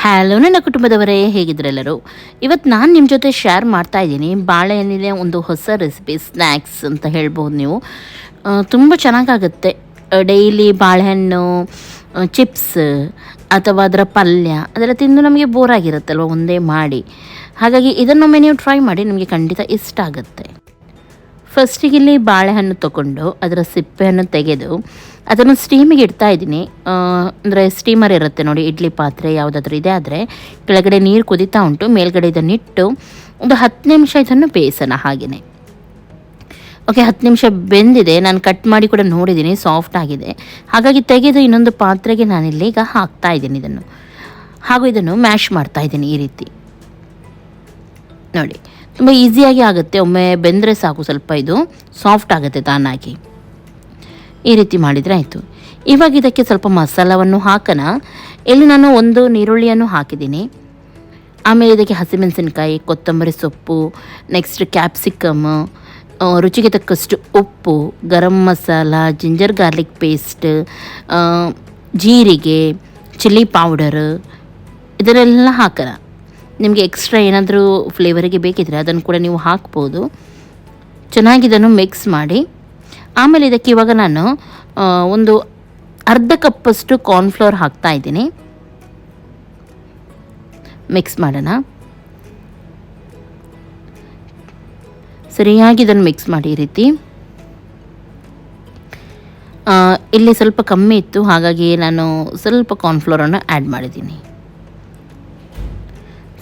Hello ನನ್ನ ಕುಟುಂಬದವರೇ, ಹೇಗಿದ್ರೆಲ್ಲರೂ? ಇವತ್ತು ನಾನು ನಿಮ್ಮ ಜೊತೆ ಶೇರ್ ಮಾಡ್ತಾ ಇದ್ದೀನಿ ಬಾಳೆಹಣ್ಣಿನ ಒಂದು ಹೊಸ ರೆಸಿಪಿ, ಸ್ನ್ಯಾಕ್ಸ್ ಅಂತ ಹೇಳ್ಬೋದು ನೀವು. ತುಂಬ ಚೆನ್ನಾಗಾಗುತ್ತೆ. ಡೈಲಿ ಬಾಳೆಹಣ್ಣು ಚಿಪ್ಸ್ ಅಥವಾ ಅದರ ಪಲ್ಯ ಅದೆಲ್ಲ ತಿಂದು ನಮಗೆ ಬೋರ್ ಆಗಿರುತ್ತಲ್ವ ಒಂದೇ ಮಾಡಿ. ಹಾಗಾಗಿ ಇದನ್ನೊಮ್ಮೆ ನೀವು ಟ್ರೈ ಮಾಡಿ, ನಿಮಗೆ ಖಂಡಿತ ಇಷ್ಟ ಆಗುತ್ತೆ. ಫಸ್ಟಿಗೆ ಇಲ್ಲಿ ಬಾಳೆಹಣ್ಣು ತೊಗೊಂಡು ಅದರ ಸಿಪ್ಪೆಯನ್ನು ತೆಗೆದು ಅದನ್ನು ಸ್ಟೀಮಿಗೆ ಇಡ್ತಾ ಇದ್ದೀನಿ. ಅಂದರೆ ಸ್ಟೀಮರ್ ಇರುತ್ತೆ ನೋಡಿ, ಇಡ್ಲಿ ಪಾತ್ರೆ ಯಾವುದಾದ್ರೂ ಇದೆ ಆದರೆ ಕೆಳಗಡೆ ನೀರು ಕುದೀತಾ ಉಂಟು, ಮೇಲ್ಗಡೆ ಇದನ್ನಿಟ್ಟು ಒಂದು 10 ನಿಮಿಷ ಇದನ್ನು ಬೇಯಿಸೋಣ. ಹಾಗೆಯೇ ಓಕೆ, 10 ನಿಮಿಷ ಬೆಂದಿದೆ. ನಾನು ಕಟ್ ಮಾಡಿ ಕೂಡ ನೋಡಿದ್ದೀನಿ, ಸಾಫ್ಟ್ ಆಗಿದೆ. ಹಾಗಾಗಿ ತೆಗೆದು ಇನ್ನೊಂದು ಪಾತ್ರೆಗೆ ನಾನಿಲ್ಲಿ ಈಗ ಹಾಕ್ತಾ ಇದ್ದೀನಿ ಇದನ್ನು. ಹಾಗೂ ಇದನ್ನು ಮ್ಯಾಶ್ ಮಾಡ್ತಾ ಇದ್ದೀನಿ ಈ ರೀತಿ. ನೋಡಿ, ತುಂಬ ಈಸಿಯಾಗಿ ಆಗುತ್ತೆ. ಒಮ್ಮೆ ಬೆಂದರೆ ಸಾಕು, ಸ್ವಲ್ಪ ಇದು ಸಾಫ್ಟ್ ಆಗುತ್ತೆ ತಾನಾಗಿ. ಈ ರೀತಿ ಮಾಡಿದರೆ ಆಯಿತು. ಇವಾಗ ಇದಕ್ಕೆ ಸ್ವಲ್ಪ ಮಸಾಲವನ್ನು ಹಾಕೋಣ. ಇಲ್ಲಿ ನಾನು ಒಂದು ಈರುಳ್ಳಿಯನ್ನು ಹಾಕಿದ್ದೀನಿ. ಆಮೇಲೆ ಇದಕ್ಕೆ ಹಸಿಮೆಣಸಿನಕಾಯಿ, ಕೊತ್ತಂಬರಿ ಸೊಪ್ಪು, ನೆಕ್ಸ್ಟ್ ಕ್ಯಾಪ್ಸಿಕಮ್, ರುಚಿಗೆ ತಕ್ಕಷ್ಟು ಉಪ್ಪು, garam masala, ginger garlic paste, ಜೀರಿಗೆ, ಚಿಲ್ಲಿ ಪೌಡರ್ ಇದನ್ನೆಲ್ಲ ಹಾಕೋಣ. ನಿಮಗೆ ಎಕ್ಸ್ಟ್ರಾ ಏನಾದರೂ ಫ್ಲೇವರಿಗೆ ಬೇಕಿದ್ರೆ ಅದನ್ನು ಕೂಡ ನೀವು ಹಾಕ್ಬೋದು. ಚೆನ್ನಾಗಿ ಇದನ್ನು ಮಿಕ್ಸ್ ಮಾಡಿ ಆಮೇಲೆ ಇದಕ್ಕೆ ಇವಾಗ ನಾನು ಒಂದು ಅರ್ಧ ಕಪ್ಪಷ್ಟು ಕಾರ್ನ್ಫ್ಲವರ್ ಹಾಕ್ತಾ ಇದ್ದೀನಿ. ಮಿಕ್ಸ್ ಮಾಡೋಣ. ಸರಿಯಾಗಿ ಇದನ್ನು ಮಿಕ್ಸ್ ಮಾಡಿ ಈ ರೀತಿ. ಇಲ್ಲಿ ಸ್ವಲ್ಪ ಕಮ್ಮಿ ಇತ್ತು, ಹಾಗಾಗಿ ನಾನು ಸ್ವಲ್ಪ ಕಾರ್ನ್ಫ್ಲವರನ್ನು ಆ್ಯಡ್ ಮಾಡಿದ್ದೀನಿ.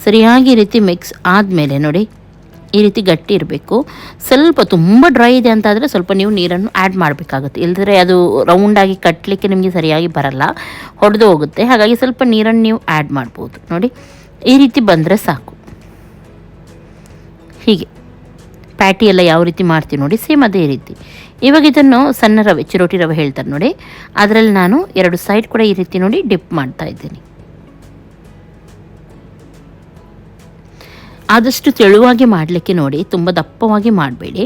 ಸರಿಯಾಗಿ ಈ ರೀತಿ ಮಿಕ್ಸ್ ಆದಮೇಲೆ ನೋಡಿ, ಈ ರೀತಿ ಗಟ್ಟಿ ಇರಬೇಕು. ಸ್ವಲ್ಪ ತುಂಬ ಡ್ರೈ ಇದೆ ಅಂತಾದರೆ ಸ್ವಲ್ಪ ನೀವು ನೀರನ್ನು ಆ್ಯಡ್ ಮಾಡಬೇಕಾಗುತ್ತೆ. ಇಲ್ಲದ್ರೆ ಅದು ರೌಂಡಾಗಿ ಕಟ್ಟಲಿಕ್ಕೆ ನಿಮಗೆ ಸರಿಯಾಗಿ ಬರಲ್ಲ, ಹೊಡೆದು ಹೋಗುತ್ತೆ. ಹಾಗಾಗಿ ಸ್ವಲ್ಪ ನೀರನ್ನು ನೀವು ಆ್ಯಡ್ ಮಾಡ್ಬೋದು. ನೋಡಿ, ಈ ರೀತಿ ಬಂದರೆ ಸಾಕು. ಹೀಗೆ ಪ್ಯಾಟಿ ಎಲ್ಲ ಯಾವ ರೀತಿ ಮಾಡ್ತೀವಿ ನೋಡಿ, ಸೇಮ್ ಅದೇ ರೀತಿ. ಇವಾಗ ಇದನ್ನು ಸಣ್ಣ ರವೆ, ಚಿರೋಟಿ ರವೆ ಹೇಳ್ತಾರೆ ನೋಡಿ, ಅದರಲ್ಲಿ ನಾನು 2 ಸೈಡ್ ಕೂಡ ಈ ರೀತಿ ನೋಡಿ ಡಿಪ್ ಮಾಡ್ತಾ ಇದ್ದೀನಿ. ಆದಷ್ಟು ತೆಳುವಾಗಿ ಮಾಡಲಿಕ್ಕೆ ನೋಡಿ, ತುಂಬ ದಪ್ಪವಾಗಿ ಮಾಡಬೇಡಿ.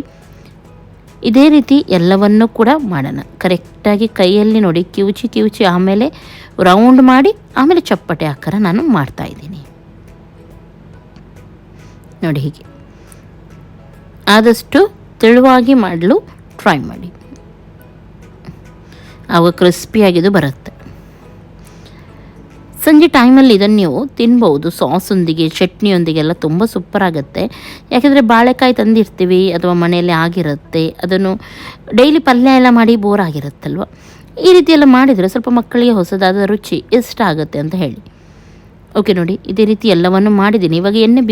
ಇದೇ ರೀತಿ ಎಲ್ಲವನ್ನೂ ಕೂಡ ಮಾಡೋಣ. ಕರೆಕ್ಟಾಗಿ ಕೈಯಲ್ಲಿ ನೋಡಿ ಕಿವುಚಿ ಆಮೇಲೆ ರೌಂಡ್ ಮಾಡಿ ಆಮೇಲೆ ಚಪ್ಪಟೆ ಆಕಾರ ನಾನು ಮಾಡ್ತಾಯಿದ್ದೀನಿ ನೋಡಿ. ಹೀಗೆ ಆದಷ್ಟು ತೆಳುವಾಗಿ ಮಾಡಲು ಟ್ರೈ ಮಾಡಿ, ಆವಾಗ ಕ್ರಿಸ್ಪಿಯಾಗಿದ್ದು ಬರುತ್ತೆ. ಸಂಜೆ ಟೈಮಲ್ಲಿ ಇದನ್ನು ನೀವು ತಿನ್ಬೋದು, ಸಾಸೊಂದಿಗೆ, ಚಟ್ನಿಯೊಂದಿಗೆಲ್ಲ ತುಂಬ ಸೂಪರ್ ಆಗುತ್ತೆ. ಯಾಕೆಂದರೆ ಬಾಳೆಕಾಯಿ ತಂದಿರ್ತೀವಿ ಅಥವಾ ಮನೆಯಲ್ಲೇ ಆಗಿರುತ್ತೆ, ಅದನ್ನು ಡೈಲಿ ಪಲ್ಯ ಎಲ್ಲ ಮಾಡಿ ಬೋರ್ ಆಗಿರುತ್ತಲ್ವ. ಈ ರೀತಿ ಎಲ್ಲ ಮಾಡಿದರೆ ಸ್ವಲ್ಪ ಮಕ್ಕಳಿಗೆ ಹೊಸದಾದ ರುಚಿ ಇಷ್ಟ ಆಗುತ್ತೆ ಅಂತ ಹೇಳಿ. ಓಕೆ ನೋಡಿ, ಇದೇ ರೀತಿ ಎಲ್ಲವನ್ನು ಮಾಡಿದ್ದೀನಿ. ಇವಾಗ ಎಣ್ಣೆ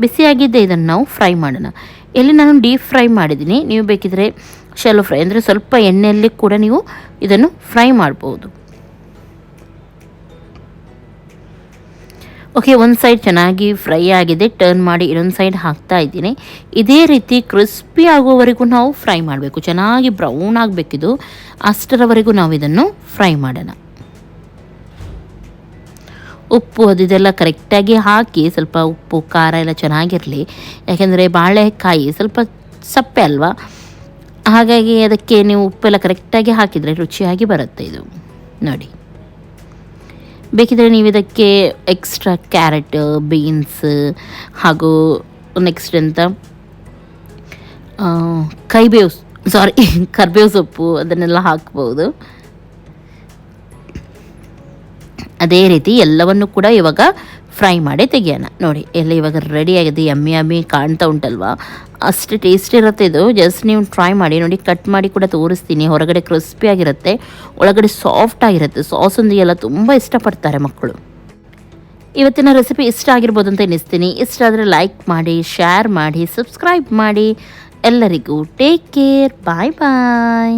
ಬಿಸಿಯಾಗಿದ್ದೆ ಇದನ್ನು ನಾವು ಫ್ರೈ ಮಾಡೋಣ. ಇಲ್ಲಿ ನಾನು ಡೀಪ್ ಫ್ರೈ ಮಾಡಿದ್ದೀನಿ. ನೀವು ಬೇಕಿದ್ರೆ ಶಾಲೋ ಫ್ರೈ ಅಂದರೆ ಸ್ವಲ್ಪ ಎಣ್ಣೆಯಲ್ಲಿ ಕೂಡ ನೀವು ಇದನ್ನು ಫ್ರೈ ಮಾಡ್ಬೋದು. ಓಕೆ, ಒಂದು ಸೈಡ್ ಚೆನ್ನಾಗಿ ಫ್ರೈ ಆಗಿದೆ, ಟರ್ನ್ ಮಾಡಿ ಇನ್ನೊಂದು ಸೈಡ್ ಹಾಕ್ತಾ ಇದ್ದೀನಿ. ಇದೇ ರೀತಿ ಕ್ರಿಸ್ಪಿ ಆಗುವವರೆಗೂ ನಾವು ಫ್ರೈ ಮಾಡಬೇಕು. ಚೆನ್ನಾಗಿ ಬ್ರೌನ್ ಆಗಬೇಕಿದು, ಅಷ್ಟರವರೆಗೂ ನಾವು ಇದನ್ನು ಫ್ರೈ ಮಾಡೋಣ. ಉಪ್ಪು ಅದೆಲ್ಲ ಕರೆಕ್ಟಾಗಿ ಹಾಕಿ, ಸ್ವಲ್ಪ ಉಪ್ಪು ಖಾರ ಎಲ್ಲ ಚೆನ್ನಾಗಿರಲಿ. ಯಾಕೆಂದರೆ ಬಾಳೆಕಾಯಿ ಸ್ವಲ್ಪ ಸಪ್ಪೆ ಅಲ್ವಾ, ಹಾಗಾಗಿ ಅದಕ್ಕೆ ನೀವು ಉಪ್ಪೆಲ್ಲ ಕರೆಕ್ಟಾಗಿ ಹಾಕಿದರೆ ರುಚಿಯಾಗಿ ಬರುತ್ತೆ ಇದು ನೋಡಿ. ಬೇಕಿದ್ರೆ ನೀವು ಇದಕ್ಕೆ ಎಕ್ಸ್ಟ್ರಾ ಕ್ಯಾರೆಟ್, ಬೀನ್ಸ್ ಹಾಗೂ ನೆಕ್ಸ್ಟ್ ಅಂತ ಕರಿಬೇವು ಸೊಪ್ಪು ಅದನ್ನೆಲ್ಲ ಹಾಕ್ಬೋದು. ಅದೇ ರೀತಿ ಎಲ್ಲವನ್ನು ಕೂಡ ಇವಾಗ ಫ್ರೈ ಮಾಡಿ ತೆಗಿಯೋಣ. ನೋಡಿ, ಎಲ್ಲ ಇವಾಗ ರೆಡಿಯಾಗಿದೆ. ಯಮ್ಮಿ ಕಾಣ್ತಾ ಉಂಟಲ್ವಾ, ಅಷ್ಟು ಟೇಸ್ಟ್ ಇರುತ್ತೆ ಇದು. ಜಸ್ಟ್ ನೀವು ಟ್ರೈ ಮಾಡಿ ನೋಡಿ. ಕಟ್ ಮಾಡಿ ಕೂಡ ತೋರಿಸ್ತೀನಿ. ಹೊರಗಡೆ ಕ್ರಿಸ್ಪಿ ಆಗಿರುತ್ತೆ, ಒಳಗಡೆ ಸಾಫ್ಟ್ ಆಗಿರುತ್ತೆ. ಸಾಸೊಂದಿಗೆ ಎಲ್ಲ ತುಂಬ ಇಷ್ಟಪಡ್ತಾರೆ ಮಕ್ಕಳು. ಇವತ್ತಿನ ರೆಸಿಪಿ ಇಷ್ಟ ಆಗಿರ್ಬೋದು ಅಂತ ಎನಿಸ್ತೀನಿ. ಇಷ್ಟ ಆದರೆ ಲೈಕ್ ಮಾಡಿ, ಶೇರ್ ಮಾಡಿ, ಸಬ್ಸ್ಕ್ರೈಬ್ ಮಾಡಿ. ಎಲ್ಲರಿಗೂ ಟೇಕ್ ಕೇರ್, ಬಾಯ್ ಬಾಯ್.